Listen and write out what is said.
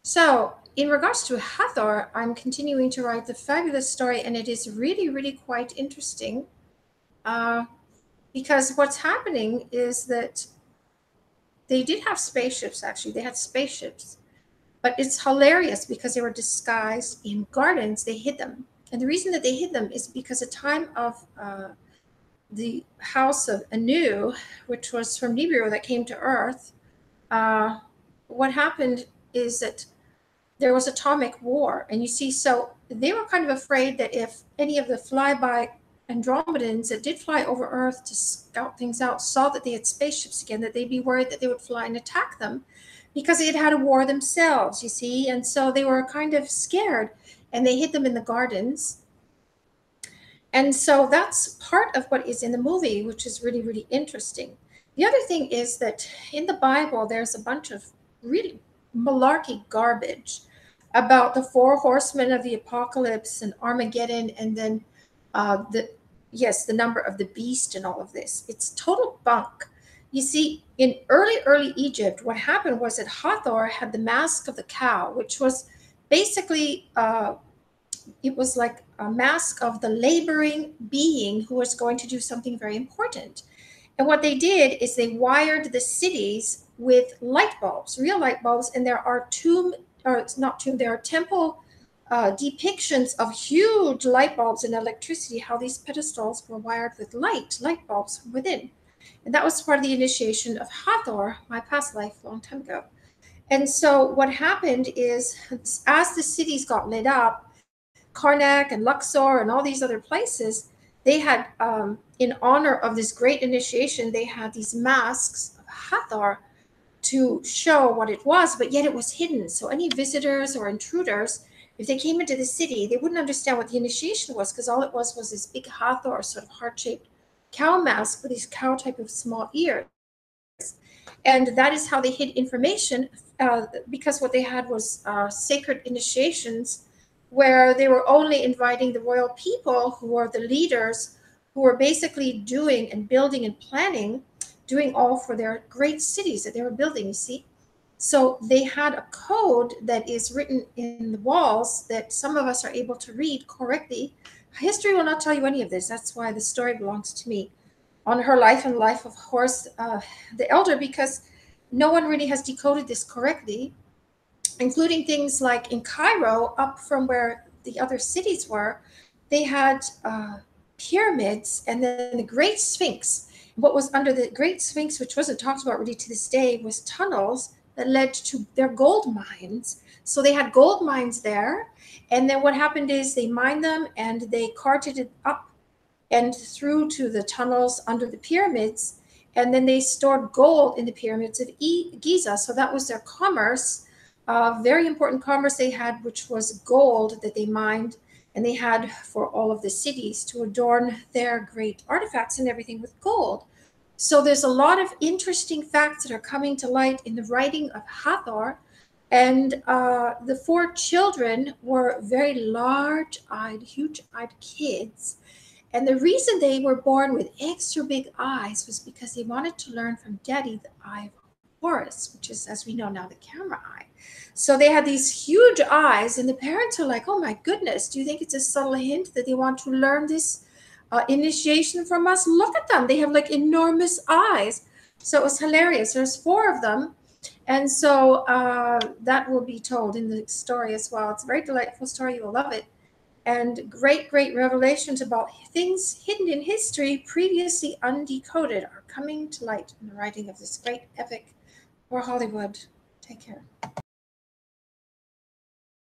So, in regards to Hathor, I'm continuing to write the fabulous story, and it is really, really quite interesting. Uh, because what's happening is that they did have spaceships, actually. They had spaceships, but it's hilarious because they were disguised in gardens. They hid them. And the reason that they hid them is because the time of the house of Anu, which was from Nibiru that came to Earth, uh, what happened is that there was atomic war. And you see, so they were kind of afraid that if any of the flyby Andromedans that did fly over Earth to scout things out saw that they had spaceships again, that they'd be worried that they would fly and attack them because they had had a war themselves, you see. And so they were kind of scared and they hid them in the gardens. And so that's part of what is in the movie, which is really, really interesting. The other thing is that in the Bible, there's a bunch of really malarkey garbage about the four horsemen of the apocalypse and Armageddon, and then the number of the beast and all of this. It's total bunk. You see, in early Egypt, what happened was that Hathor had the mask of the cow, which was basically it was like a mask of the laboring being who was going to do something very important. And what they did is they wired the cities with light bulbs, real light bulbs, and there are or it's not tomb, there are temple depictions of huge light bulbs and electricity, how these pedestals were wired with light bulbs from within. And that was part of the initiation of Hathor, my past life, a long time ago. And so what happened is, as the cities got lit up, Karnak and Luxor and all these other places, they had, in honor of this great initiation, they had these masks of Hathor to show what it was, but yet it was hidden. So any visitors or intruders, if they came into the city, they wouldn't understand what the initiation was because all it was this big Hathor, sort of heart-shaped cow mask with these cow type of small ears. And that is how they hid information because what they had was sacred initiations where they were only inviting the royal people who were the leaders who were basically doing and building and planning, doing all for their great cities that they were building, you see. So they had a code that is written in the walls that some of us are able to read correctly. History will not tell you any of this. That's why the story belongs to me on her life and life of Horus the Elder, because no one really has decoded this correctly, including things like in Cairo, up from where the other cities were, they had pyramids and then the Great Sphinx. What was under the Great Sphinx, which wasn't talked about really to this day, was tunnels that led to their gold mines. So they had gold mines there. And then what happened is they mined them and they carted it up and through to the tunnels under the pyramids. And then they stored gold in the pyramids of Giza. So that was their commerce, very important commerce they had, which was gold that they mined. And they had for all of the cities to adorn their great artifacts and everything with gold. So there's a lot of interesting facts that are coming to light in the writing of Hathor. And the four children were very large-eyed, huge-eyed kids, and the reason they were born with extra big eyes was because they wanted to learn from Daddy the eye of Horus, which is, as we know now, the camera eye. So they had these huge eyes, and the parents are like, oh my goodness, do you think it's a subtle hint that they want to learn this initiation from us? Look at them. They have like enormous eyes. So it was hilarious. There's four of them. And so that will be told in the story as well. It's a very delightful story. You will love it, and great revelations about things hidden in history previously undecoded are coming to light in the writing of this great epic for Hollywood. Take care.